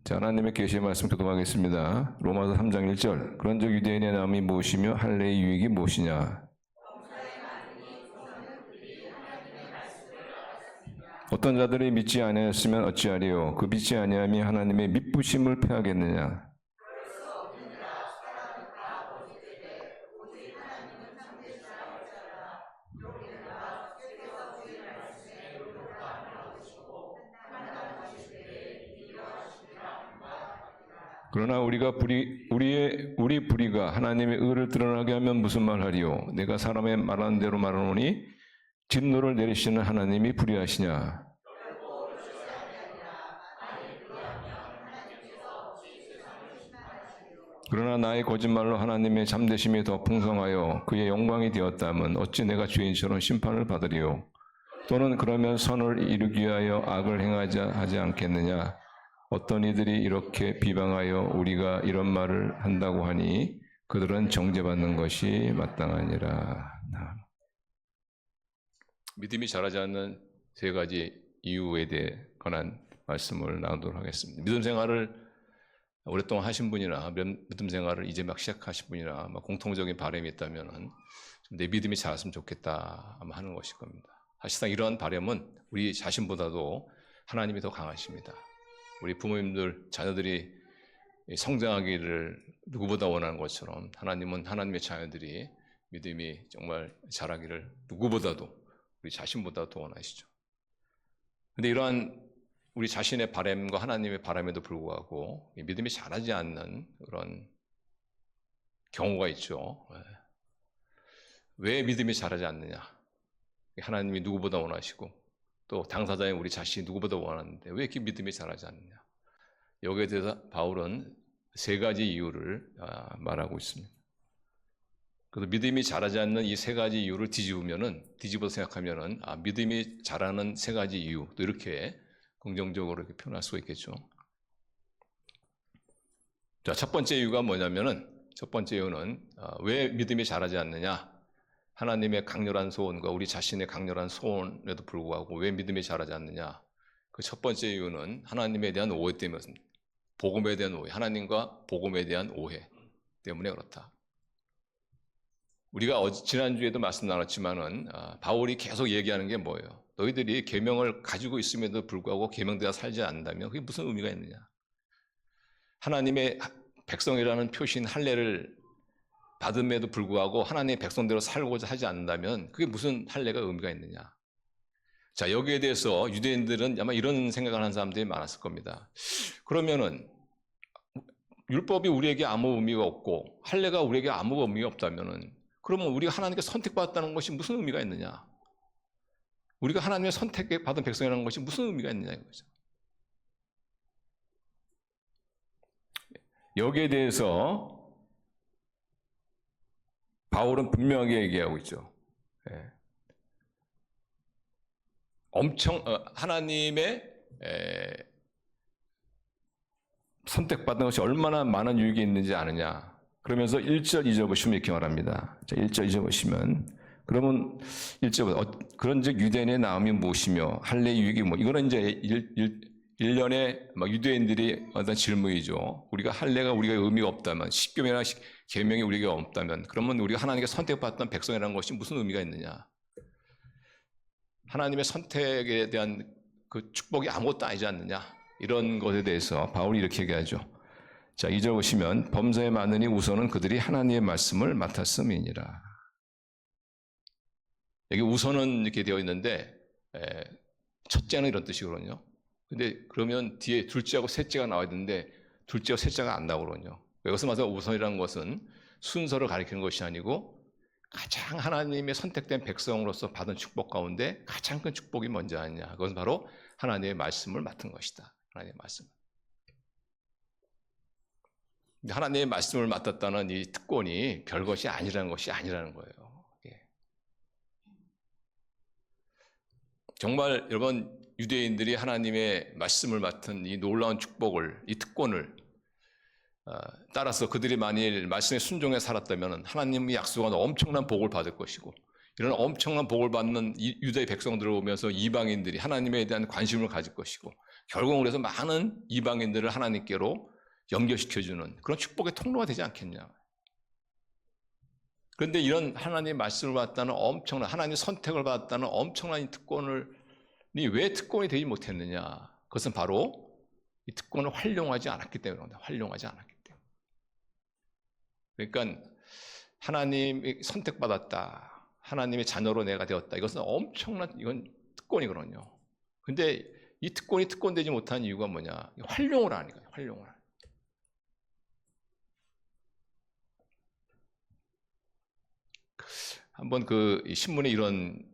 자, 하나님의 계시의 말씀 교독하겠습니다. 로마서 3장 1절. 그런즉 유대인의 남이 무엇이며 할례의 유익이 무엇이냐? 어떤 자들이 믿지 아니하였으면 어찌하리요? 그 믿지 아니함이 하나님의 믿부심을 패하겠느냐? 그러나 우리 불의가 하나님의 의를 드러나게 하면 무슨 말하리요? 내가 사람의 말하는 대로 말하노니 진노를 내리시는 하나님이 불의하시냐? 그러나 나의 거짓말로 하나님의 잠대심이 더 풍성하여 그의 영광이 되었다면 어찌 내가 죄인처럼 심판을 받으리요? 또는 그러면 선을 이루기 위하여 악을 행하자 하지 않겠느냐? 어떤 이들이 이렇게 비방하여 우리가 이런 말을 한다고 하니 그들은 정죄받는 것이 마땅하니라. 믿음이 자라지 않는 세 가지 이유에 대해 관한 말씀을 나누도록 하겠습니다. 믿음 생활을 오랫동안 하신 분이나 믿음 생활을 이제 막 시작하신 분이나 공통적인 바람이 있다면 내 믿음이 자랐으면 좋겠다 아마 하는 것일 겁니다. 사실상 이러한 바람은 우리 자신보다도 하나님이 더 강하십니다. 우리 부모님들, 자녀들이 성장하기를 누구보다 원하는 것처럼 하나님은 하나님의 자녀들이 믿음이 정말 자라기를 누구보다도 우리 자신보다도 원하시죠. 그런데 이러한 우리 자신의 바람과 하나님의 바람에도 불구하고 믿음이 자라지 않는 그런 경우가 있죠. 왜 믿음이 자라지 않느냐? 하나님이 누구보다 원하시고 또 당사자인 우리 자신이 누구보다 원하는데 왜 이렇게 믿음이 자라지 않느냐? 여기에 대해서 바울은 세 가지 이유를 말하고 있습니다. 그래서 믿음이 자라지 않는 이 세 가지 이유를 뒤집어서 생각하면은 믿음이 자라는 세 가지 이유 또 이렇게 긍정적으로 이렇게 표현할 수가 있겠죠. 자, 첫 번째 이유가 뭐냐면은 첫 번째 이유는 왜 믿음이 자라지 않느냐? 하나님의 강렬한 소원과 우리 자신의 강렬한 소원에도 불구하고 왜 믿음이 자라지 않느냐? 그 첫 번째 이유는 하나님에 대한 오해 때문입니다. 복음에 대한 오해, 하나님과 복음에 대한 오해 때문에 그렇다. 우리가 지난주에도 말씀 나눴지만은 바울이 계속 얘기하는 게 뭐예요? 너희들이 계명을 가지고 있음에도 불구하고 계명대로 살지 않는다면 그게 무슨 의미가 있느냐? 하나님의 백성이라는 표신 할례를 받음에도 불구하고 하나님의 백성대로 살고자 하지 않는다면 그게 무슨 할례가 의미가 있느냐? 자, 여기에 대해서 유대인들은 아마 이런 생각을 하는 사람들이 많았을 겁니다. 그러면은 율법이 우리에게 아무 의미가 없고 할례가 우리에게 아무 의미가 없다면은 그러면 우리가 하나님께 선택받았다는 것이 무슨 의미가 있느냐? 우리가 하나님의 선택받은 백성이라는 것이 무슨 의미가 있느냐 이거죠. 여기에 대해서 바울은 분명하게 얘기하고 있죠. 하나님의 선택받은 것이 얼마나 많은 유익이 있는지 아느냐. 그러면서 1절, 2절 보시면 이렇게 말합니다. 자, 1절, 2절 보시면 그러면 1절보다 그런즉 유대인의 나음이 무엇이며 할례의 유익이 뭐 이거는 이제 일련의 유대인들이 어떤 질문이죠. 우리가 할례가 우리가 의미가 없다면 십계명이나 계명이 우리가 없다면 그러면 우리가 하나님께 선택받던 백성이라는 것이 무슨 의미가 있느냐? 하나님의 선택에 대한 그 축복이 아무것도 아니지 않느냐? 이런 것에 대해서 바울이 이렇게 얘기하죠. 자, 2절 보시면 범사에 많으니 우선은 그들이 하나님의 말씀을 맡았음이니라. 여기 우선은 이렇게 되어 있는데 첫째는 이런 뜻이거든요. 근데 그러면 뒤에 둘째하고 셋째가 나와야 되는데 둘째와 셋째가 안 나오거든요. 여기서 말하는 우선이라는 것은 순서를 가리키는 것이 아니고 가장 하나님의 선택된 백성으로서 받은 축복 가운데 가장 큰 축복이 뭔지 아느냐. 그것은 바로 하나님의 말씀을 맡은 것이다. 하나님의 말씀. 하나님의 말씀을 맡았다는 이 특권이 별것이 아니라는 것이 아니라는 거예요. 정말 여러분 유대인들이 하나님의 말씀을 맡은 이 놀라운 축복을, 이 특권을 따라서 그들이 만일 말씀에 순종해 살았다면 하나님의 약속한 엄청난 복을 받을 것이고 이런 엄청난 복을 받는 유다의 백성들을 오면서 이방인들이 하나님에 대한 관심을 가질 것이고 결국은 그래서 많은 이방인들을 하나님께로 연결시켜주는 그런 축복의 통로가 되지 않겠냐. 그런데 이런 하나님의 말씀을 받았다는 엄청난 하나님의 선택을 받았다는 엄청난 이 특권을 왜 특권이 되지 못했느냐. 그것은 바로 이 특권을 활용하지 않았기 때문입니다. 활용하지 않았기 때문에. 그러니까 하나님이 선택받았다. 하나님의 자녀로 내가 되었다. 이것은 엄청난 이건 특권이거든요. 근데 이 특권이 특권되지 못한 이유가 뭐냐? 활용을 하니까 활용을. 한번 그 신문에 이런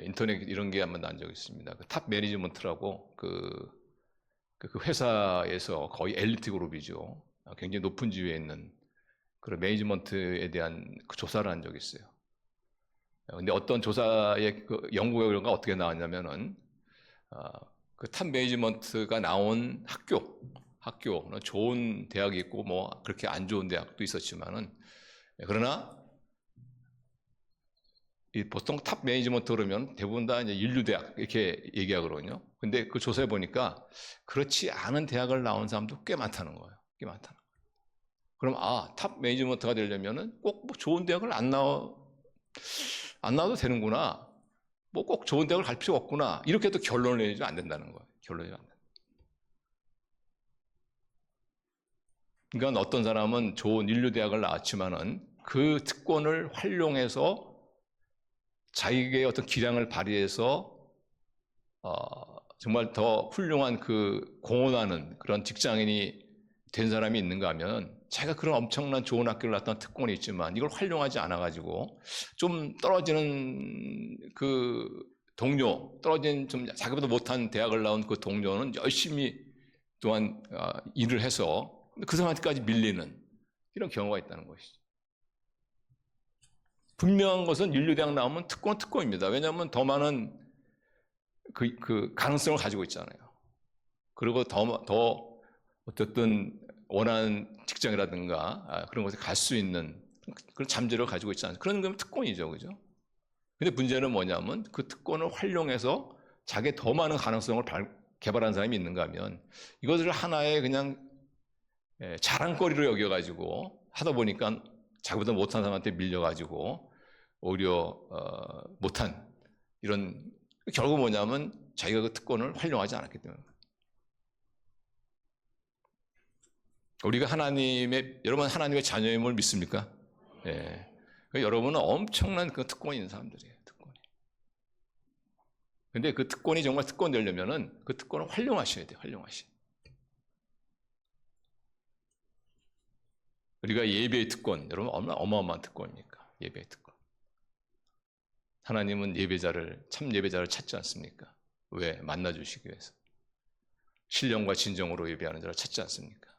인터넷 이런 게 한번 난 적이 있습니다. 그 탑 매니지먼트라고 그 회사에서 거의 엘리트 그룹이죠. 굉장히 높은 지위에 있는 그런 매니지먼트에 대한 그 조사를 한 적이 있어요. 근데 어떤 조사의 그 연구 결과가 어떻게 나왔냐면은 그 탑 매니지먼트가 나온 학교는 좋은 대학이 있고 뭐 그렇게 안 좋은 대학도 있었지만은 그러나 보통 탑 매니지먼트 그러면 대부분 다 이제 인류대학 이렇게 얘기하거든요. 근데 그 조사해 보니까 그렇지 않은 대학을 나온 사람도 꽤 많다는 거예요. 꽤 많다는 거예요. 그럼 탑 매니지먼트가 되려면은 꼭 뭐 좋은 대학을 안 나와도 되는구나. 뭐 꼭 좋은 대학을 갈 필요 없구나. 이렇게 또 결론을 내리면 안 된다는 거예요. 결론이 안 된다. 그러니까 어떤 사람은 좋은 인류대학을 나왔지만은 그 특권을 활용해서 자기의 어떤 기량을 발휘해서 정말 더 훌륭한 그 공헌하는 그런 직장인이 된 사람이 있는가 하면 자기가 그런 엄청난 좋은 학교를 나왔던 특권이 있지만 이걸 활용하지 않아가지고 좀 떨어지는 그 동료, 떨어진 좀 자기보다 못한 대학을 나온 그 동료는 열심히 또한 일을 해서 그 사람한테까지 밀리는 이런 경우가 있다는 것이죠. 분명한 것은 인류대학 나오면 특권입니다. 왜냐하면 더 많은 그 가능성을 가지고 있잖아요. 그리고 더 어쨌든 원하는 직장이라든가 그런 곳에 갈 수 있는 그런 잠재력을 가지고 있잖아요. 그런 건 특권이죠, 그죠? 근데 문제는 뭐냐면 그 특권을 활용해서 자기의 더 많은 가능성을 개발한 사람이 있는가 하면 이것을 하나의 그냥 자랑거리로 여겨가지고 하다 보니까 자기보다 못한 사람한테 밀려가지고 오히려 못한 이런 결국 뭐냐면 자기가 그 특권을 활용하지 않았기 때문에 우리가 여러분 하나님의 자녀임을 믿습니까? 예. 여러분은 엄청난 그 특권이 있는 사람들이에요. 특권이. 근데 그 특권이 정말 특권 되려면은 그 특권을 활용하셔야 돼요. 활용하셔야 돼요. 우리가 예배의 특권, 여러분 얼마나 어마어마한 특권입니까? 예배의 특권. 하나님은 참 예배자를 찾지 않습니까? 왜? 만나주시기 위해서. 신령과 진정으로 예배하는 자를 찾지 않습니까?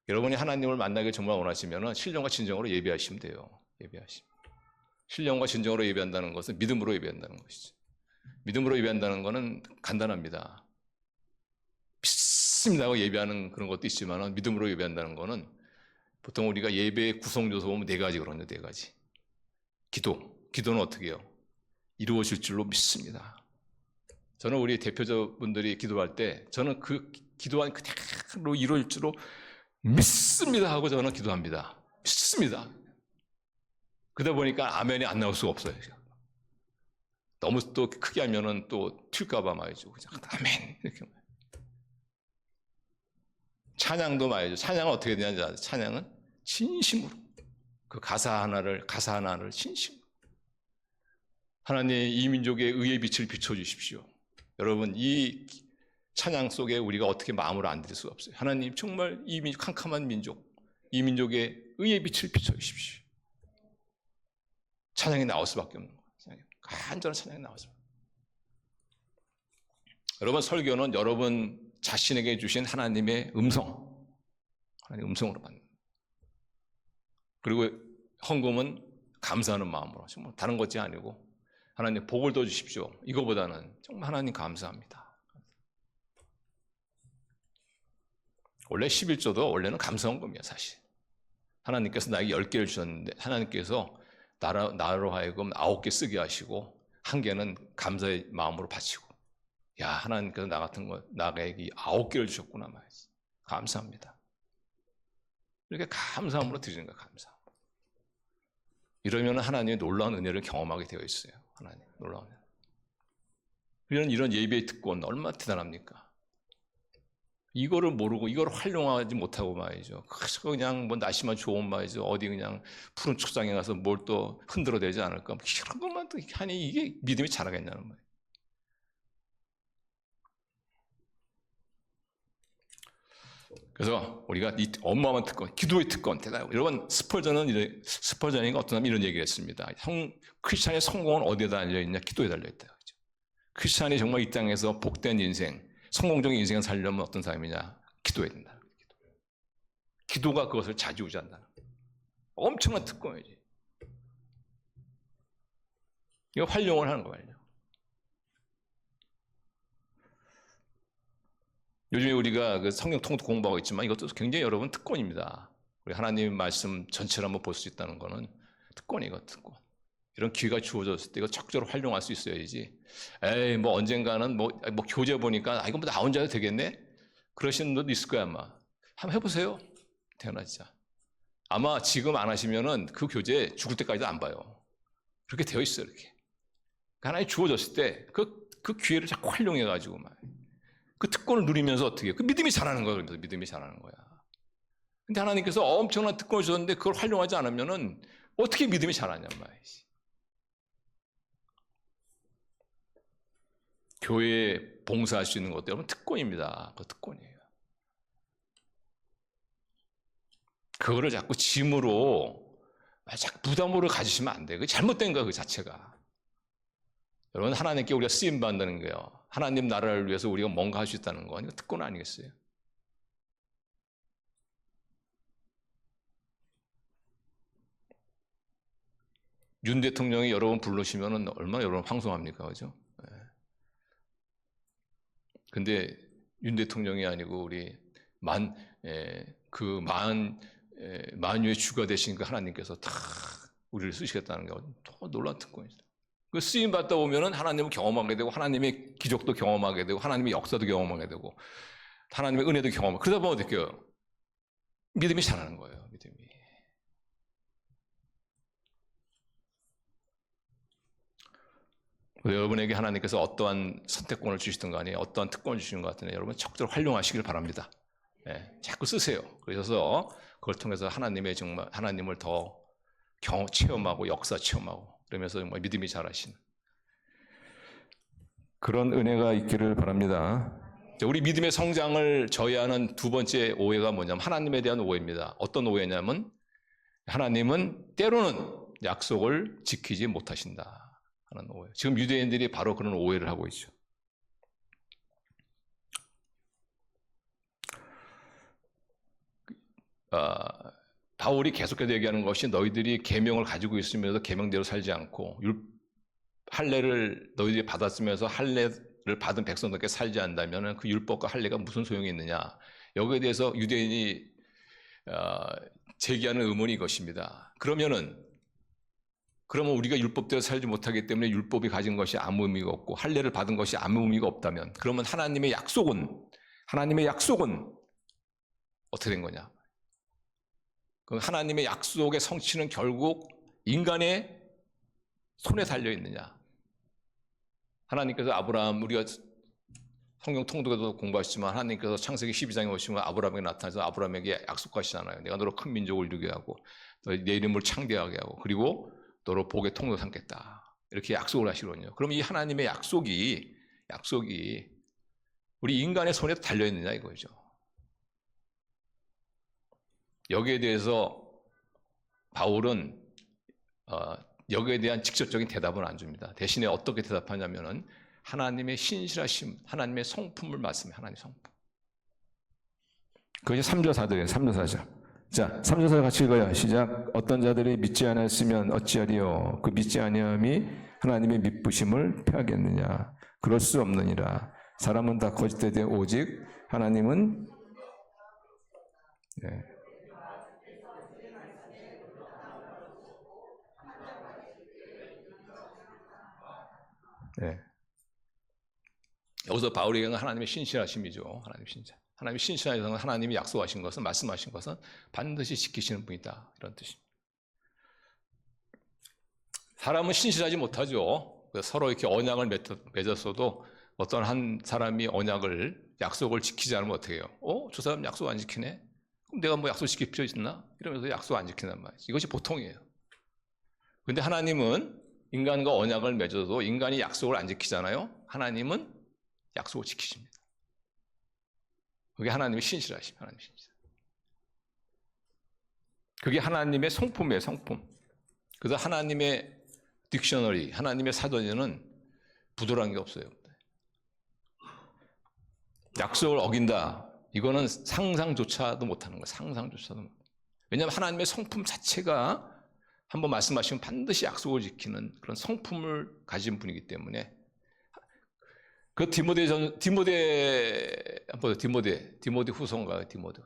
여러분이 하나님을 만나길 정말 원하시면 신령과 진정으로 예배하시면 돼요. 예배하시면. 신령과 진정으로 예배한다는 것은 믿음으로 예배한다는 것이죠. 믿음으로 예배한다는 것은 간단합니다. 믿습니다 하고 예배하는 그런 것도 있지만 믿음으로 예배한다는 것은 보통 우리가 예배의 구성요소 보면 4가지거든요. 4가지. 기도는 어떻게 해요? 이루어질 줄로 믿습니다. 저는 우리 대표자분들이 기도할 때 저는 그 기도한 그대로 이루어질 줄로 믿습니다 하고 저는 기도합니다. 믿습니다. 그러다 보니까 아멘이 안 나올 수가 없어요. 너무 또 크게 하면은 또 튈까봐 말이죠. 그냥 아멘 이렇게. 찬양도 말이죠. 찬양은 어떻게 되냐면 찬양은 진심으로 그 가사 하나를 진심으로 하나님 이 민족의 의의 빛을 비춰주십시오. 여러분 이 찬양 속에 우리가 어떻게 마음을 안 드릴 수가 없어요. 하나님 정말 이 캄캄한 민족, 이 민족의 의의 빛을 비춰주십시오. 찬양이 나올 수밖에 없는 거예요. 간절한 찬양이 나올 수밖에 없어요. 여러분 설교는 여러분 자신에게 주신 하나님의 하나님의 음성으로 받는. 그리고 헌금은 감사하는 마음으로 정말 다른 것이 아니고 하나님 복을 더 주십시오. 이거보다는 정말 하나님 감사합니다. 원래 11조도 원래는 감사헌금이야 사실. 하나님께서 나에게 10개를 주셨는데 하나님께서 나로 하여금 9개 쓰게 하시고 1개는 감사의 마음으로 바치고, 야, 하나님께서 나 같은 거 나에게 9개를 주셨구나 말이지. 감사합니다. 이렇게 감사함으로 드리는 거야. 감사. 이러면 하나님의 놀라운 은혜를 경험하게 되어 있어요. 하나님 놀라운 은혜. 이런 예배의 특권 얼마나 대단합니까? 이거를 모르고 이걸 활용하지 못하고 말이죠. 그냥 뭐 날씨만 좋은 말이죠. 어디 그냥 푸른 축장에 가서 뭘 또 흔들어대지 않을까? 이런 것만 또 하니 이게 믿음이 자라겠냐는 말이에요. 그래서 우리가 이 어마어마한 특권, 기도의 특권, 대단하고. 여러분, 스펄전이가 어떤 사람이 이런 얘기를 했습니다. 크리스찬의 성공은 어디에 달려있냐? 기도에 달려있다. 그렇죠? 크리스찬이 정말 이 땅에서 복된 인생, 성공적인 인생을 살려면 어떤 사람이냐? 기도해야 된다. 기도가 그것을 좌지우지한다. 엄청난 특권이지. 이거 활용을 하는 거예요. 요즘에 우리가 그 성경 통독 공부하고 있지만 이것도 굉장히 여러분 특권입니다. 우리 하나님의 말씀 전체를 한번 볼 수 있다는 거는 특권이고 특권. 이런 기회가 주어졌을 때 이거 적절히 활용할 수 있어야지. 에이, 뭐 언젠가는 뭐 교재 보니까 이거 뭐 나 혼자 해도 되겠네? 그러시는 분도 있을 거야 아마. 한번 해보세요. 태어나자. 아마 지금 안 하시면은 그 교재 죽을 때까지도 안 봐요. 그렇게 되어 있어요 이렇게. 하나님 주어졌을 때 그 기회를 자꾸 활용해가지고 막. 그 특권을 누리면서 어떻게 해요? 그 믿음이 자라는 거야. 그러면서 믿음이 자라는 거야. 근데 하나님께서 엄청난 특권을 주셨는데 그걸 활용하지 않으면은 어떻게 믿음이 자라냔 말이지. 교회에 봉사할 수 있는 것도 여러분 특권입니다. 그 특권이에요. 그거를 자꾸 짐으로, 자꾸 부담으로 가지시면 안 돼요. 그게 잘못된 거야, 그 자체가. 여러분, 하나님께 우리가 쓰임 받는 거예요. 하나님 나라를 위해서 우리가 뭔가 할 수 있다는 거, 이거 특권 아니겠어요? 윤 대통령이 여러분 부르시면은 얼마나 여러분 황송합니까, 그죠? 근데 윤 대통령이 아니고 우리 만유의 주가 되신 그 하나님께서 다 우리를 쓰시겠다는 게 더 놀라운 특권이죠. 그 쓰임 받다 보면은 하나님을 경험하게 되고 하나님의 기적도 경험하게 되고 하나님의 역사도 경험하게 되고 하나님의 은혜도 경험하고 그러다 보면 어떻게 해요? 믿음이 자라는 거예요. 믿음이. 여러분에게 하나님께서 어떠한 선택권을 주시든 간에 어떠한 특권을 주시는 것 같은데 여러분 적절히 활용하시길 바랍니다. 자꾸 쓰세요. 그래서 그걸 통해서 하나님을 더 체험하고 역사 체험하고 그러면서 정말 믿음이 자라신 그런 은혜가 있기를 바랍니다. 우리 믿음의 성장을 저해하는 두 번째 오해가 뭐냐면 하나님에 대한 오해입니다. 어떤 오해냐면 하나님은 때로는 약속을 지키지 못하신다 하는 오해. 지금 유대인들이 바로 그런 오해를 하고 있죠. 바울이 계속해서 얘기하는 것이 너희들이 계명을 가지고 있으면서 계명대로 살지 않고 할례를 너희들이 받았으면서 할례를 받은 백성들께 살지 않는다면 그 율법과 할례가 무슨 소용이 있느냐. 여기에 대해서 유대인이 제기하는 의문이 이것입니다. 그러면 우리가 율법대로 살지 못하기 때문에 율법이 가진 것이 아무 의미가 없고 할례를 받은 것이 아무 의미가 없다면 그러면 하나님의 약속은 어떻게 된 거냐? 그 하나님의 약속의 성취는 결국 인간의 손에 달려 있느냐? 하나님께서 우리가 성경 통독에도 공부하시지만 하나님께서 창세기 12장에 오시면 아브라함에게 나타나서 아브라함에게 약속하시잖아요. 내가 너로 큰 민족을 이루게 하고 내 이름을 창대하게 하고 그리고 너로 복의 통로 삼겠다. 이렇게 약속을 하시거든요. 그럼 이 하나님의 약속이 우리 인간의 손에 달려 있느냐 이거죠. 여기에 대해서 바울은 여기에 대한 직접적인 대답은 안 줍니다. 대신에 어떻게 대답하냐면은 하나님의 신실하심, 하나님의 성품을 말씀해. 하나님의 성품. 그것이 3절 4절이에요. 3절 4절. 자, 3절 4절 같이 읽어요. 시작. 어떤 자들이 믿지 않았으면 어찌하리요? 그 믿지 아니함이 하나님의 믿부심을 폐하겠느냐? 그럴 수 없느니라. 사람은 다 거짓되되 오직 하나님은 네. 여기서 바울이 얘기한 하나님의 신실하심이죠. 하나님의 신실하신 하나님이 약속하신 것은, 말씀하신 것은 반드시 지키시는 분이다, 이런 뜻입니다. 사람은 신실하지 못하죠. 서로 이렇게 언약을 맺었어도 어떤 한 사람이 약속을 지키지 않으면 어떻게 해요? 저 사람 약속 안 지키네? 그럼 내가 뭐 약속 지킬 필요 있나? 이러면서 약속 안 지킨단 말이지. 이것이 보통이에요. 근데 하나님은 인간과 언약을 맺어도 인간이 약속을 안 지키잖아요. 하나님은 약속을 지키십니다. 그게 하나님의 신실하심, 하나님의 신실. 그게 하나님의 성품이에요, 성품. 그래서 하나님의 딕셔너리, 하나님의 사전에는 부도란 게 없어요. 약속을 어긴다. 이거는 상상조차도 못하는 거예요. 상상조차도 못. 왜냐하면 하나님의 성품 자체가 한번 말씀하시면 반드시 약속을 지키는 그런 성품을 가진 분이기 때문에 그 디모데 후서인가요? 디모데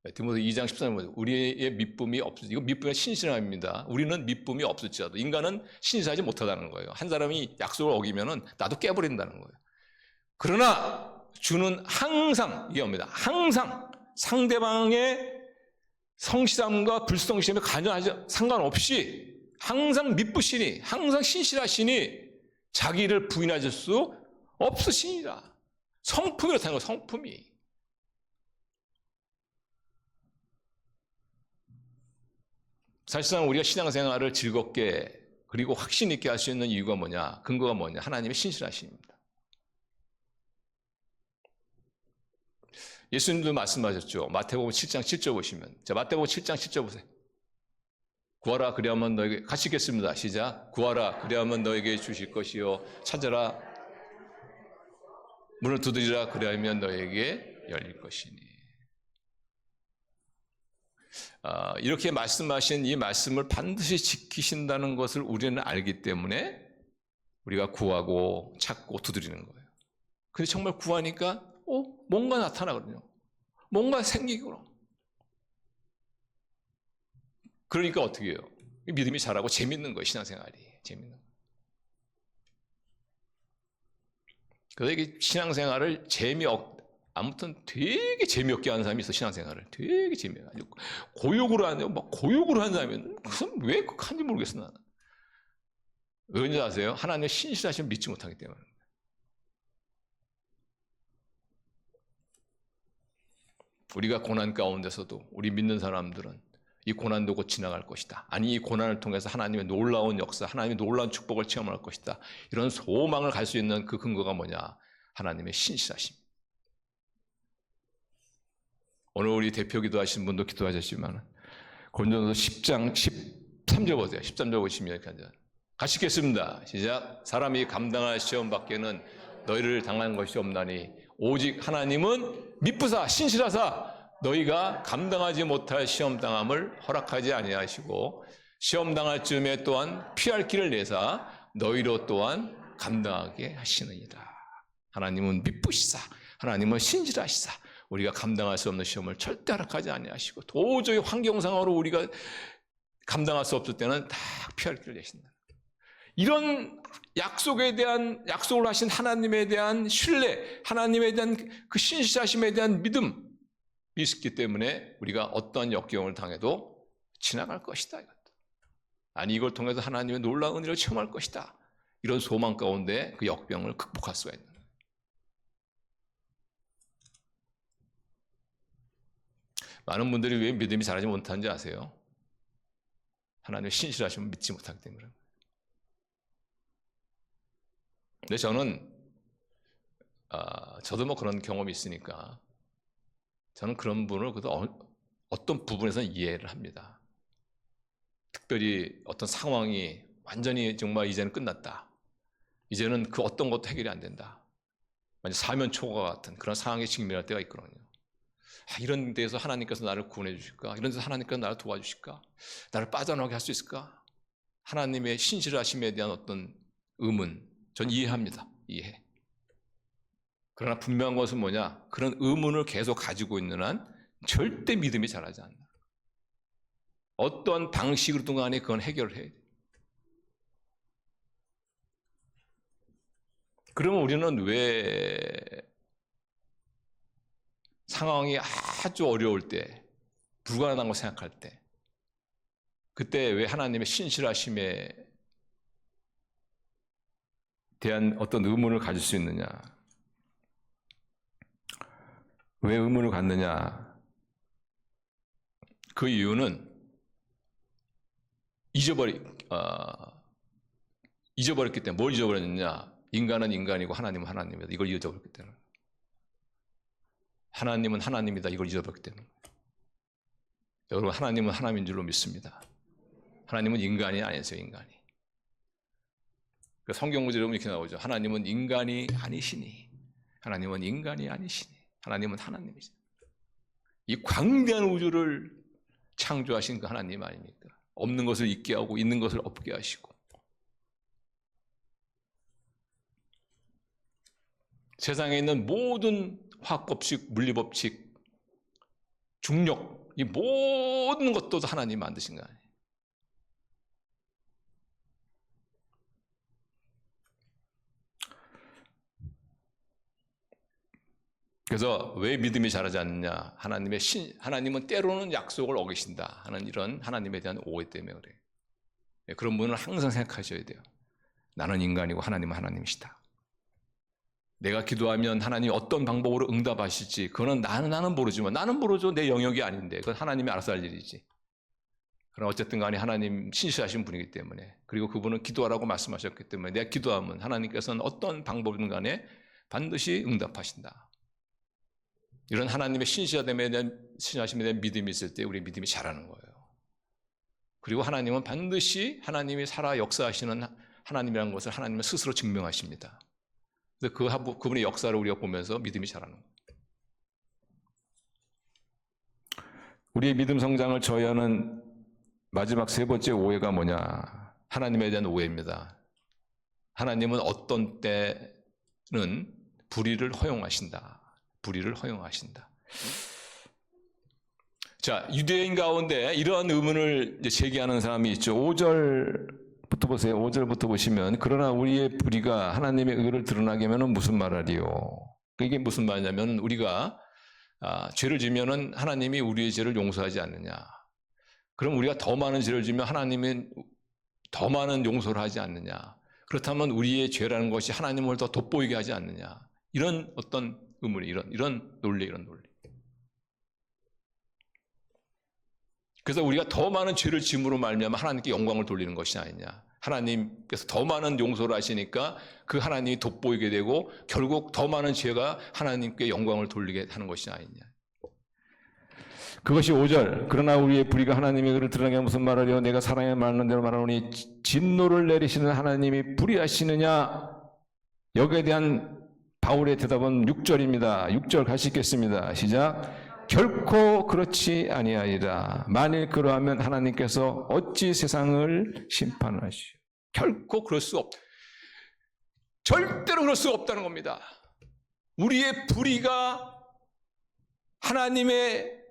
2장 13절 우리의 믿음이 없으 이거 믿음의 신실함입니다. 우리는 믿음이 없을지라도 인간은 신실하지 못하다는 거예요. 한 사람이 약속을 어기면은 나도 깨버린다는 거예요. 그러나 주는 항상 이해합니다. 항상 상대방의 성실함과 불성실함에 관여하지 상관없이 항상 믿으시니 항상 신실하시니 자기를 부인하실 수 없으시니라. 성품이 그렇다는 거예요. 성품이. 사실상 우리가 신앙생활을 즐겁게 그리고 확신 있게 할 수 있는 이유가 뭐냐? 근거가 뭐냐? 하나님의 신실하심입니다. 예수님도 말씀하셨죠. 마태복음 7장 7절 보시면. 자, 마태복음 7장 7절 보세요. 구하라 그리하면 너에게 같이 읽겠습니다. 시작. 구하라 그리하면 너에게 주실 것이요 찾아라 문을 두드리라 그리하면 너에게 열릴 것이니. 이렇게 말씀하신 이 말씀을 반드시 지키신다는 것을 우리는 알기 때문에 우리가 구하고 찾고 두드리는 거예요. 근데 정말 구하니까 뭔가 나타나거든요. 뭔가 생기고. 그러니까 어떻게 해요? 믿음이 자라고 재밌는 거예요. 신앙생활이. 재밌는 거예요. 그래서 이게 신앙생활을 아무튼 되게 재미없게 하는 사람이 있어. 신앙생활을 되게 재미없게 고욕으로 하네요. 막 고욕으로 하는 사람이 그럼 왜 그렇게 하는지 모르겠어 나는. 왠지 아세요? 하나님의 신실하심을 믿지 못하기 때문에. 우리가 고난 가운데서도 우리 믿는 사람들은 이 고난도 곧 지나갈 것이다. 아니 이 고난을 통해서 하나님의 놀라운 역사, 하나님의 놀라운 축복을 체험할 것이다. 이런 소망을 갈 수 있는 그 근거가 뭐냐? 하나님의 신실하심. 오늘 우리 대표 기도하신 분도 기도하셨지만 고린도서 10장 13절 보세요. 13절 보시면 이렇게 하죠. 같이 읽겠습니다. 시작. 사람이 감당할 시험 밖에는 너희를 당한 것이 없나니 오직 하나님은 미쁘사 신실하사 너희가 감당하지 못할 시험 당함을 허락하지 아니하시고 시험 당할 즈음에 또한 피할 길을 내사 너희로 또한 감당하게 하시느니라. 하나님은 미쁘시사 하나님은 신실하시사 우리가 감당할 수 없는 시험을 절대 허락하지 아니하시고 도저히 환경상으로 우리가 감당할 수 없을 때는 다 피할 길을 내신다. 이런 약속을 하신 하나님에 대한 신뢰, 하나님에 대한 그 신실하심에 대한 믿음이 있기 때문에 우리가 어떠한 역경을 당해도 지나갈 것이다. 아니 이걸 통해서 하나님의 놀라운 은혜를 체험할 것이다. 이런 소망 가운데 그 역병을 극복할 수가 있는 거예요. 많은 분들이 왜 믿음이 자라지 못하는지 아세요? 하나님의 신실하심을 믿지 못하기 때문에. 근데 저는 저도 뭐 그런 경험이 있으니까 저는 그런 분을 어떤 부분에서는 이해를 합니다. 특별히 어떤 상황이 완전히 정말 이제는 끝났다. 이제는 그 어떤 것도 해결이 안 된다. 완전 사면초가 같은 그런 상황에 직면할 때가 있거든요. 이런 데서 하나님께서 나를 구원해 주실까? 이런 데서 하나님께서 나를 도와주실까? 나를 빠져나오게 할 수 있을까? 하나님의 신실하심에 대한 어떤 의문, 전 이해합니다. 이해. 그러나 분명한 것은 뭐냐? 그런 의문을 계속 가지고 있는 한 절대 믿음이 자라지 않는다. 어떤 방식으로든 간에 그건 해결을 해야 돼. 그러면 우리는 왜 상황이 아주 어려울 때, 불가능한 거 생각할 때, 그때 왜 하나님의 신실하심에 대한 어떤 의문을 가질 수 있느냐? 왜 의문을 갖느냐? 그 이유는 잊어버렸기 때문에. 뭘 잊어버렸느냐? 인간은 인간이고 하나님은 하나님이다. 이걸 잊어버렸기 때문에. 하나님은 하나님이다. 이걸 잊어버렸기 때문에. 여러분, 하나님은 하나님인 줄로 믿습니다. 하나님은 인간이 아니세요, 인간이. 성경 구절에 보면 이렇게 나오죠. 하나님은 인간이 아니시니. 하나님은 인간이 아니시니. 하나님은 하나님이시니. 이 광대한 우주를 창조하신 그 하나님 아닙니까? 없는 것을 있게 하고 있는 것을 없게 하시고. 세상에 있는 모든 화학법칙, 물리법칙, 중력, 이 모든 것도 하나님이 만드신 거 아니에요. 그래서 왜 믿음이 자라지 않느냐? 하나님은 때로는 약속을 어기신다 하는 이런 하나님에 대한 오해 때문에 그래요. 그런 분은 항상 생각하셔야 돼요. 나는 인간이고 하나님은 하나님이시다. 내가 기도하면 하나님이 어떤 방법으로 응답하실지 그거는 나는 모르지만, 나는 모르죠. 내 영역이 아닌데 그건 하나님이 알아서 할 일이지. 그러나 어쨌든 간에 하나님 신실하신 분이기 때문에, 그리고 그분은 기도하라고 말씀하셨기 때문에 내가 기도하면 하나님께서는 어떤 방법이든 간에 반드시 응답하신다. 이런 하나님의 신실하심에 대한 믿음이 있을 때 우리 믿음이 자라는 거예요. 그리고 하나님은 반드시 하나님이 살아 역사하시는 하나님이라는 것을 하나님은 스스로 증명하십니다. 그래서 그분의 역사를 우리가 보면서 믿음이 자라는 거예요. 우리의 믿음 성장을 저해하는 마지막 세 번째 오해가 뭐냐? 하나님에 대한 오해입니다. 하나님은 어떤 때는 불의를 허용하신다. 불의를 허용하신다. 자, 유대인 가운데 이러한 의문을 제기하는 사람이 있죠. 5절부터 보세요. 5절부터 보시면, 그러나 우리의 불의가 하나님의 의를 드러나게 하면 무슨 말하리요? 이게 무슨 말이냐면, 우리가 죄를 지면은 하나님이 우리의 죄를 용서하지 않느냐? 그럼 우리가 더 많은 죄를 지면 하나님은 더 많은 용서를 하지 않느냐? 그렇다면 우리의 죄라는 것이 하나님을 더 돋보이게 하지 않느냐? 이런 어떤 의문이, 이런 논리. 그래서 우리가 더 많은 죄를 짐으로 말미암아 하나님께 영광을 돌리는 것이 아니냐. 하나님께서 더 많은 용서를 하시니까 그 하나님이 돋보이게 되고 결국 더 많은 죄가 하나님께 영광을 돌리게 하는 것이 아니냐. 그것이 5절. 그러나 우리의 불의가 하나님의 의를 드러나게 무슨 말하려? 내가 사랑에 말하는 대로 말하노니 진노를 내리시는 하나님이 불의하시느냐? 여기에 대한 바울의 대답은 6절입니다. 6절 같이 읽겠습니다. 시작. 결코 그렇지 아니하리라. 만일 그러하면 하나님께서 어찌 세상을 심판하시오. 결코 그럴 수 없다. 절대로 그럴 수 없다는 겁니다. 우리의 불의가 하나님을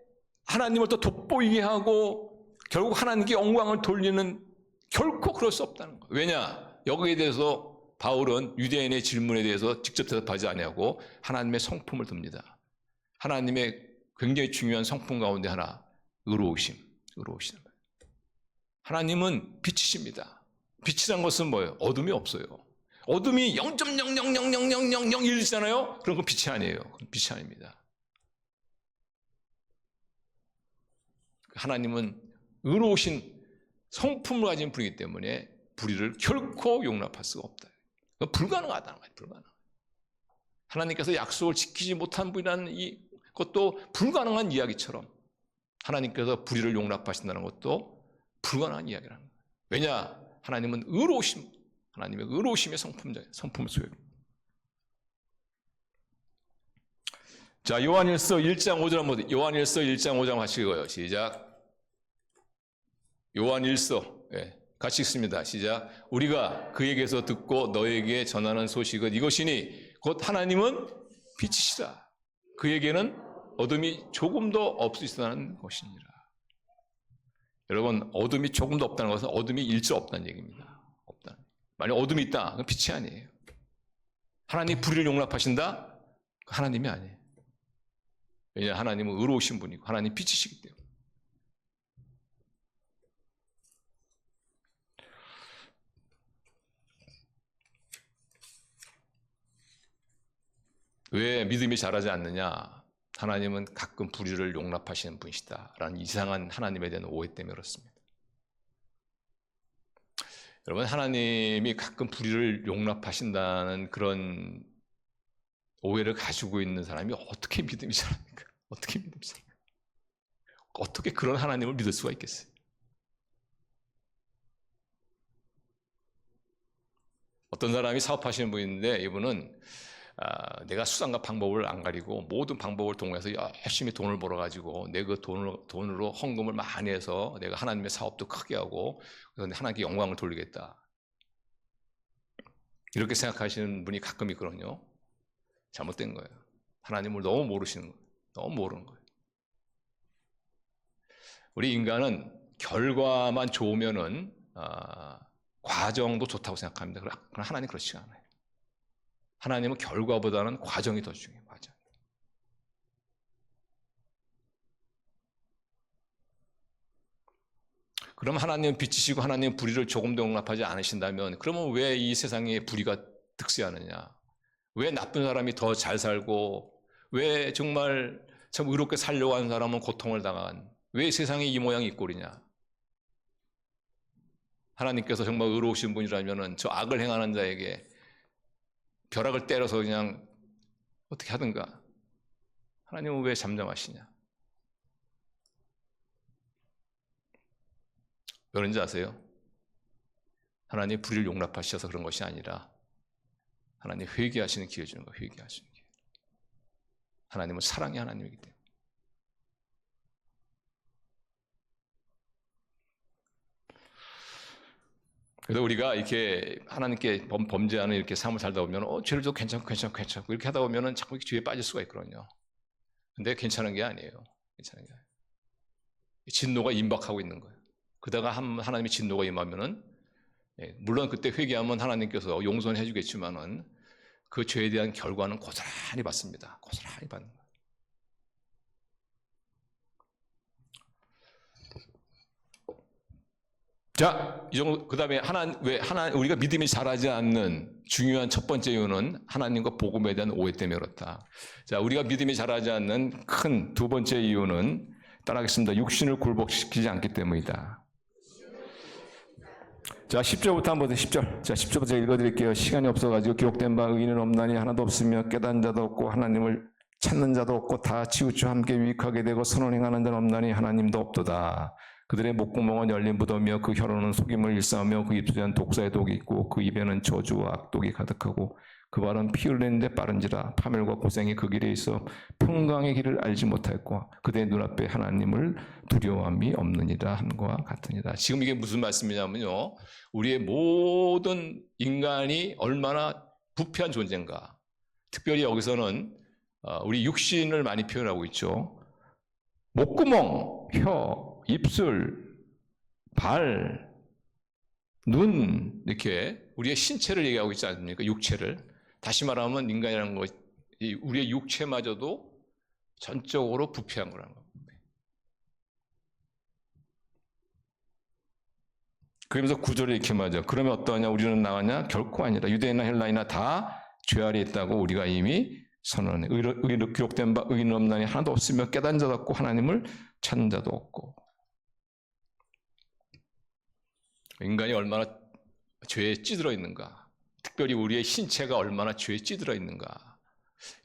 더 돋보이게 하고 결국 하나님께 영광을 돌리는, 결코 그럴 수 없다는 거예요. 왜냐? 여기에 대해서 바울은 유대인의 질문에 대해서 직접 대답하지 아니하고 하나님의 성품을 듭니다. 하나님의 굉장히 중요한 성품 가운데 하나, 의로우심. 하나님은 빛이십니다. 빛이란 것은 뭐예요? 어둠이 없어요. 어둠이 0.0000001이잖아요. 그럼 그건 빛이 아니에요. 그건 빛이 아닙니다. 하나님은 의로우신 성품을 가진 분이기 때문에 불의를 결코 용납할 수가 없다. 불가능하다는 거예요. 불가능. 하나님께서 약속을 지키지 못한 분이라는 이것도 불가능한 이야기처럼 하나님께서 불의를 용납하신다는 것도 불가능한 이야기라는 거예요. 왜냐? 하나님은 하나님의 의로우심의 성품을 소유합니다. 자, 요한일서 1장 5절 한번, 요한일서 1장 5장 같이 읽어요. 시작. 요한일서, 같이 읽습니다. 시작. 우리가 그에게서 듣고 너에게 전하는 소식은 이것이니 곧 하나님은 빛이시다. 그에게는 어둠이 조금도 없으시다는 것이니라. 여러분, 어둠이 조금도 없다는 것은 어둠이 일체 없다는 얘기입니다. 만약 어둠이 있다, 그건 빛이 아니에요. 하나님이 불의를 용납하신다? 하나님이 아니에요. 왜냐하면 하나님은 의로우신 분이고 하나님 빛이시기 때문에. 왜 믿음이 자라지 않느냐? 하나님은 가끔 불의를 용납하시는 분이시다라는 이상한 하나님에 대한 오해 때문에 그렇습니다. 여러분, 하나님이 가끔 불의를 용납하신다는 그런 오해를 가지고 있는 사람이 어떻게 믿음이 자랍니까? 어떻게 믿음이 자랍니까? 어떻게 그런 하나님을 믿을 수가 있겠어요? 어떤 사람이 사업하시는 분인데 이분은 내가 수단과 방법을 안 가리고 모든 방법을 동원해서 열심히 돈을 벌어가지고 내 그 돈으로 헌금을 많이 해서 내가 하나님의 사업도 크게 하고 그래서 하나님께 영광을 돌리겠다. 이렇게 생각하시는 분이 가끔 있거든요. 잘못된 거예요. 하나님을 너무 모르시는 거예요. 너무 모르는 거예요. 우리 인간은 결과만 좋으면은 과정도 좋다고 생각합니다. 그러나 하나님 그렇지 않아요. 하나님은 결과보다는 과정이 더 중요해요. 과정. 그럼 하나님은 빛이시고 하나님은 불의를 조금도 용납하지 않으신다면 그러면 왜 이 세상에 불의가 득세하느냐? 왜 나쁜 사람이 더 잘 살고 왜 정말 참 의롭게 살려고 하는 사람은 고통을 당한 왜 세상에 이 모양이 이 꼴이냐? 하나님께서 정말 의로우신 분이라면 저 악을 행하는 자에게 벼락을 때려서 그냥 어떻게 하든가. 하나님은 왜 잠잠하시냐? 왜 그런지 아세요? 하나님 불의를 용납하셔서 그런 것이 아니라 하나님 회개하시는 기회 주는 거예요. 회개하시는 기회. 하나님은 사랑의 하나님이기 때문에. 그래서 우리가 이렇게 하나님께 범죄하는 이렇게 삶을 살다 보면 죄를 좀 괜찮고 이렇게 하다 보면 자꾸 죄에 빠질 수가 있거든요. 근데 괜찮은 게 아니에요. 괜찮은 게 아니에요. 진노가 임박하고 있는 거예요. 그러다가 하나님의 진노가 임하면은 물론 그때 회개하면 하나님께서 용서해 주겠지만은 그 죄에 대한 결과는 고스란히 받습니다. 고스란히 받는 거예요. 자, 이 정도, 그 다음에 우리가 믿음이 자라지 않는 중요한 첫 번째 이유는 하나님과 복음에 대한 오해 때문에 그렇다. 자, 우리가 믿음이 자라지 않는 큰 두 번째 이유는 따라하겠습니다. 육신을 굴복시키지 않기 때문이다. 자, 10절부터 한번 보세요. 10절. 자, 10절부터 읽어드릴게요. 시간이 없어가지고 기록된 바 의인은 없나니 하나도 없으며 깨닫는 자도 없고 하나님을 찾는 자도 없고 다 치우쳐 함께 유익하게 되고 선을 행하는 자는 없나니 하나님도 없도다. 그들의 목구멍은 열린 무덤이며 그 혀로는 속임을 일삼으며 그 입술에는 독사의 독이 있고 그 입에는 저주와 악독이 가득하고 그 발은 피 흘리는데 빠른지라 파멸과 고생이 그 길에 있어 평강의 길을 알지 못하였고 그들의 눈앞에 하나님을 두려워함이 없느니라 함과 같으니라. 지금 이게 무슨 말씀이냐면요. 우리의 모든 인간이 얼마나 부패한 존재인가. 특별히 여기서는 우리 육신을 많이 표현하고 있죠. 목구멍, 혀, 입술, 발, 눈 이렇게 우리의 신체를 얘기하고 있지 않습니까? 육체를. 다시 말하면 인간이라는 것, 우리의 육체마저도 전적으로 부패한 거라는 겁니다. 그러면서 구절에 이렇게 말하죠. 그러면 어떠하냐? 우리는 나가냐? 결코 아니라 유대인이나 헬라이나 다 죄 아래 있다고 우리가 이미 선언해. 의로 기록된 바 의인은 없나니 하나도 없으며 깨닫는 자도 없고 하나님을 찾는 자도 없고. 인간이 얼마나 죄에 찌들어 있는가. 특별히 우리의 신체가 얼마나 죄에 찌들어 있는가.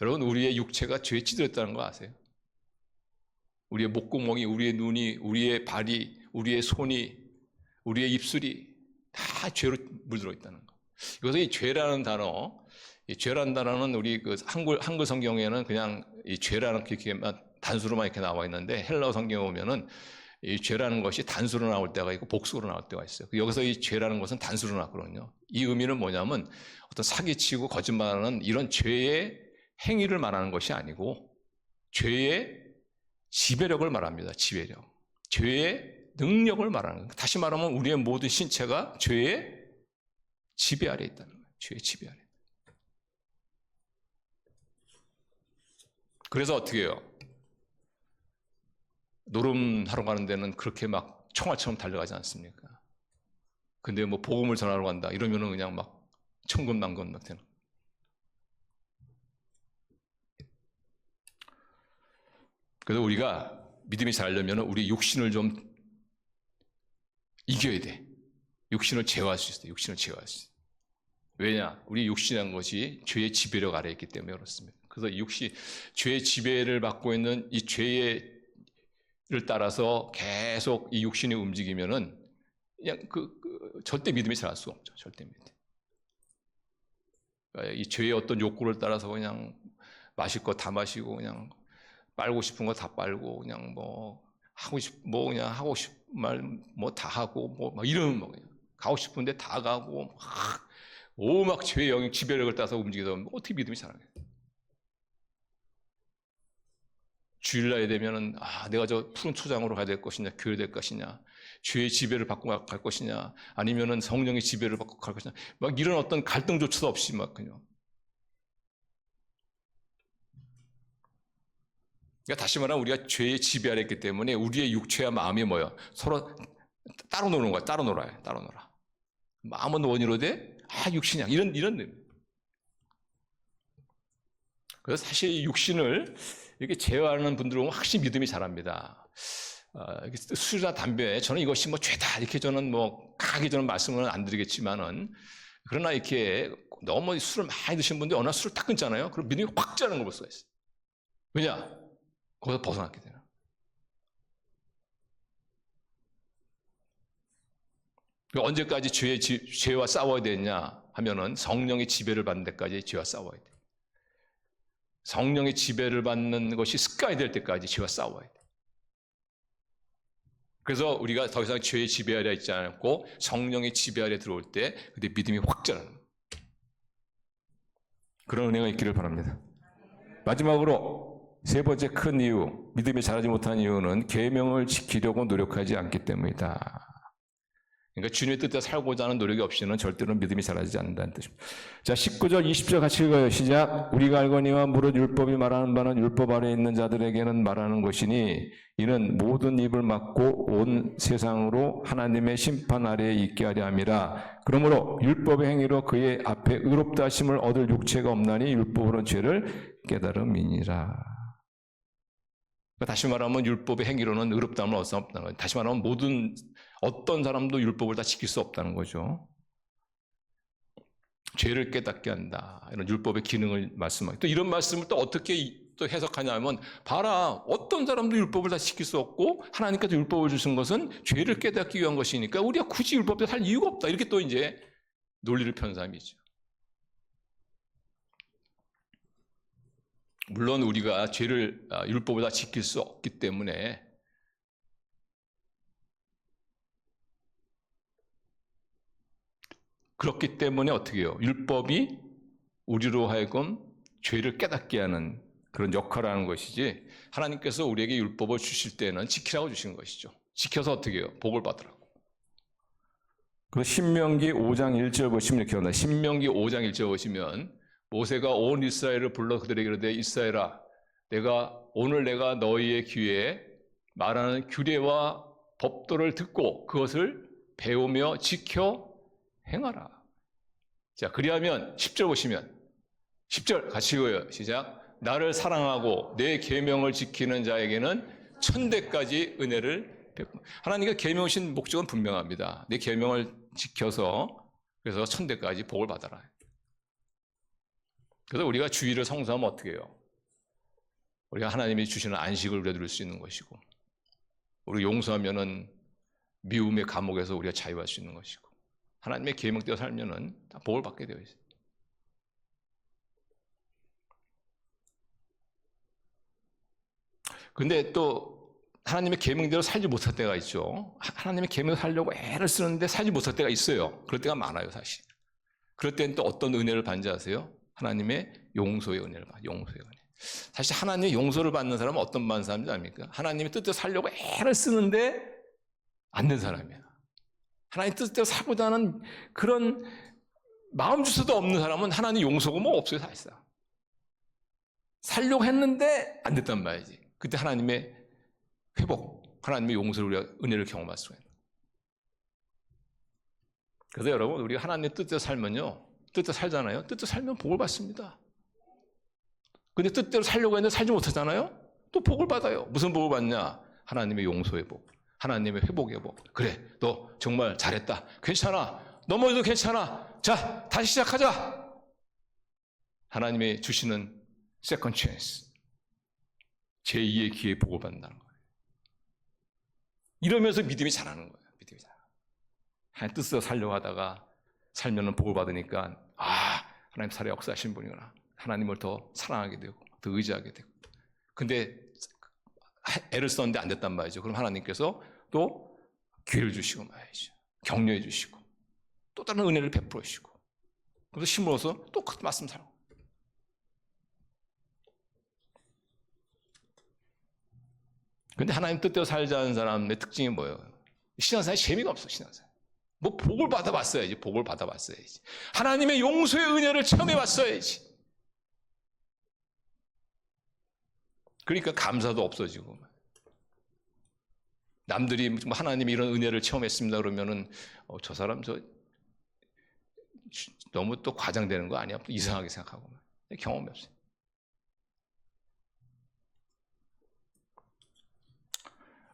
여러분, 우리의 육체가 죄에 찌들어 있다는 거 아세요? 우리의 목구멍이, 우리의 눈이, 우리의 발이, 우리의 손이, 우리의 입술이 다 죄로 물들어 있다는 거. 그래서 이 죄라는 단어, 이 죄라는 단어는 우리 그 한글 성경에는 그냥 이 죄라는 그렇게만 단수로만 이렇게 나와 있는데 헬라어 성경에 보면은 이 죄라는 것이 단수로 나올 때가 있고 복수로 나올 때가 있어요. 여기서 이 죄라는 것은 단수로 나왔거든요. 이 의미는 뭐냐면 어떤 사기치고 거짓말하는 이런 죄의 행위를 말하는 것이 아니고 죄의 지배력을 말합니다. 지배력. 죄의 능력을 말하는 거예요. 다시 말하면 우리의 모든 신체가 죄의 지배 아래 있다는 거예요. 죄의 지배 아래. 그래서 어떻게 해요? 노름하러 가는 데는 그렇게 막 총알처럼 달려가지 않습니까? 근데 뭐 복음을 전하러 간다 이러면은 그냥 막 천근만근 막 되는. 그래서 우리가 믿음이 자라려면 우리 육신을 좀 이겨야 돼. 육신을 제어할 수 있어요. 육신을 제어할 수 있어요. 왜냐? 우리 육신이라는 것이 죄의 지배력 아래에 있기 때문에 그렇습니다. 그래서 죄의 지배를 받고 있는 이 죄를 따라서 계속 이 육신이 움직이면은 그냥 절대 믿음이 자랄 수가 없죠. 절대 믿음. 그러니까 이 죄의 어떤 욕구를 따라서 그냥 마실 거 다 마시고 그냥 빨고 싶은 거 다 빨고 그냥 뭐 그냥 하고 싶은 말 뭐 다 하고 뭐 막 이러면 뭐 그냥 가고 싶은데 다 가고 막 죄의 영역 지배력을 따라서 움직이다 보면 어떻게 믿음이 자라냐? 주일날에 되면은 내가 저 푸른 초장으로 가야 될 것이냐, 교회 될 것이냐, 죄의 지배를 받고 갈 것이냐, 아니면은 성령의 지배를 받고 갈 것이냐, 막 이런 어떤 갈등조차도 없이 막 그냥. 그러니까 다시 말하면 우리가 죄의 지배 아래 있기 때문에 우리의 육체와 마음이 뭐야? 서로 따로 노는 거야. 따로 놀아요. 따로 놀아. 마음은 원이로 돼? 육신이야. 이런 의미. 그래서 사실 이 육신을 이렇게 제어하는 분들은 확실히 믿음이 자랍니다. 술이나 담배, 저는 이것이 뭐 죄다 이렇게 저는 뭐 강하게 저는 말씀은 안 드리겠지만은 그러나 이렇게 너무 술을 많이 드신 분들 어느 날 술을 딱 끊잖아요. 그럼 믿음이 확 자라는 걸 볼 수가 있어요. 왜냐? 거기서 벗어났게 되나. 언제까지 죄와 싸워야 되냐 하면은 성령의 지배를 받는 데까지 죄와 싸워야 돼. 성령의 지배를 받는 것이 습관이 될 때까지 죄와 싸워야 돼. 그래서 우리가 더 이상 죄의 지배 아래 있지 않고 성령의 지배 아래 들어올 때 그때 믿음이 확 자라는 거예요. 그런 은혜가 있기를 바랍니다. 마지막으로 세 번째 큰 이유, 믿음이 자라지 못한 이유는 계명을 지키려고 노력하지 않기 때문이다. 그러니까 주님의 뜻대로 살고자 하는 노력이 없이는 절대로 믿음이 자라지 않는다는 뜻입니다. 자, 19절, 20절 같이 읽어요. 시작. 우리가 알거니와 무릇 율법이 말하는 바는 율법 아래에 있는 자들에게는 말하는 것이니 이는 모든 입을 막고 온 세상으로 하나님의 심판 아래에 있게 하려 함이라. 그러므로 율법의 행위로 그의 앞에 의롭다 하심을 얻을 육체가 없나니 율법으로 죄를 깨달음이니라. 다시 말하면 율법의 행위로는 의롭다함을 얻을 수 없다는 거예요. 다시 말하면 어떤 사람도 율법을 다 지킬 수 없다는 거죠. 죄를 깨닫게 한다. 이런 율법의 기능을 말씀하고 또 이런 말씀을 또 어떻게 또 해석하냐 하면 봐라. 어떤 사람도 율법을 다 지킬 수 없고 하나님께서 율법을 주신 것은 죄를 깨닫기 위한 것이니까 우리가 굳이 율법대로 살 이유가 없다. 이렇게 또 이제 논리를 펴는 사람이 있죠. 물론 우리가 죄를 율법을 다 지킬 수 없기 때문에 그렇기 때문에 어떻게 해요? 율법이 우리로 하여금 죄를 깨닫게 하는 그런 역할을 하는 것이지 하나님께서 우리에게 율법을 주실 때는 지키라고 주신 것이죠. 지켜서 어떻게 해요? 복을 받으라고. 그 신명기 5장 1절 보시면 이렇게 합니다. 신명기 5장 1절 보시면 모세가 온 이스라엘을 불러 그들에게 이르되 이스라엘아 오늘 내가 너희의 귀에 말하는 규례와 법도를 듣고 그것을 배우며 지켜 행하라. 자, 그리하면 10절 보시면 10절 같이 읽어요. 시작. 나를 사랑하고 내 계명을 지키는 자에게는 천대까지 은혜를 베푸. 하나님과 계명을 주신 목적은 분명합니다. 내 계명을 지켜서 그래서 천대까지 복을 받아라. 그래서 우리가 주일을 성수하면 어떻게 해요? 우리가 하나님이 주시는 안식을 우리가 누릴 수 있는 것이고 우리 용서하면은 미움의 감옥에서 우리가 자유할 수 있는 것이고 하나님의 계명대로 살면은 다 복을 받게 되어 있어요. 근데 또 하나님의 계명대로 살지 못할 때가 있죠. 하나님의 계명을 살려고 애를 쓰는데 살지 못할 때가 있어요. 그럴 때가 많아요, 사실. 그럴 때는 또 어떤 은혜를 받는지 아세요? 하나님의 용서의 은혜를 받아요. 용서의 은혜. 사실 하나님의 용서를 받는 사람은 어떤 받는 사람인지 압니까? 하나님의 뜻대로 살려고 애를 쓰는데 안 된 사람이야. 하나님 뜻대로 살고자 하는 그런 마음 주소도 없는 사람은 하나님 용서가 뭐 없어요, 사실상. 살려고 했는데 안 됐단 말이지. 그때 하나님의 회복, 하나님의 용서를 우리가 은혜를 경험할 수가 있는. 그래서 여러분, 우리가 하나님의 뜻대로 살면요, 뜻대로 살잖아요. 뜻대로 살면 복을 받습니다. 근데 뜻대로 살려고 했는데 살지 못하잖아요. 또 복을 받아요. 무슨 복을 받냐? 하나님의 용서의 복, 하나님의 회복의 복. 그래, 너 정말 잘했다. 괜찮아. 넘어져도 괜찮아. 자, 다시 시작하자. 하나님의 주시는 세컨 찬스, 제2의 기회의 복을 받는다는 거예요. 이러면서 믿음이 자라는 거예요. 믿음이 자라. 하나님 뜻대로 살려고 하다가 살면은 복을 받으니까 하나님 살에 역사하신 분이구나. 하나님을 더 사랑하게 되고 더 의지하게 되고. 근데 애를 썼는데 안 됐단 말이죠. 그럼 하나님께서 또 기회를 주시고 말이죠. 격려해 주시고 또 다른 은혜를 베풀어 주시고, 그래서 힘을 얻어서 또 그 말씀 살고. 근데 하나님 뜻대로 살자는 사람의 특징이 뭐예요? 신앙생활에 재미가 없어. 신앙생활. 뭐 복을 받아봤어야지. 복을 받아봤어야지. 하나님의 용서의 은혜를 체험해봤어야지. 그러니까 감사도 없어지고, 남들이 하나님이 이런 은혜를 체험했습니다 그러면은 저 사람 너무 또 과장되는 거 아니야? 이상하게 생각하고 경험이 없어요.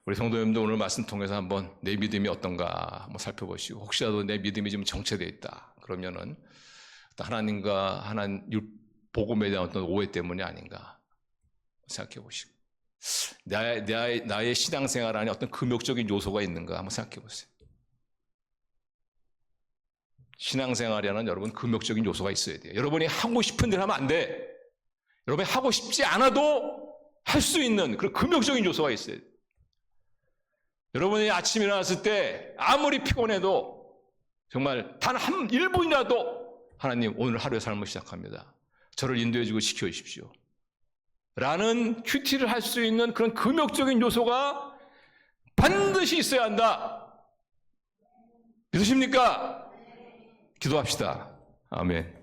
우리 성도님도 오늘 말씀 통해서 한번 내 믿음이 어떤가 한번 살펴보시고, 혹시라도 내 믿음이 좀 정체되어 있다 그러면은 하나님과 하나님 복음에 대한 어떤 오해 때문이 아닌가 생각해 보시고, 나의 신앙생활 안에 어떤 금욕적인 요소가 있는가 한번 생각해 보세요. 신앙생활에는 여러분 금욕적인 요소가 있어야 돼요. 여러분이 하고 싶은 대로 하면 안 돼. 여러분이 하고 싶지 않아도 할 수 있는 그런 금욕적인 요소가 있어야 돼요. 여러분이 아침에 일어났을 때 아무리 피곤해도 정말 단 1분이라도 하나님 오늘 하루의 삶을 시작합니다. 저를 인도해주고 지켜주십시오. 라는 큐티를 할 수 있는 그런 금욕적인 요소가 반드시 있어야 한다. 믿으십니까? 기도합시다. 아멘.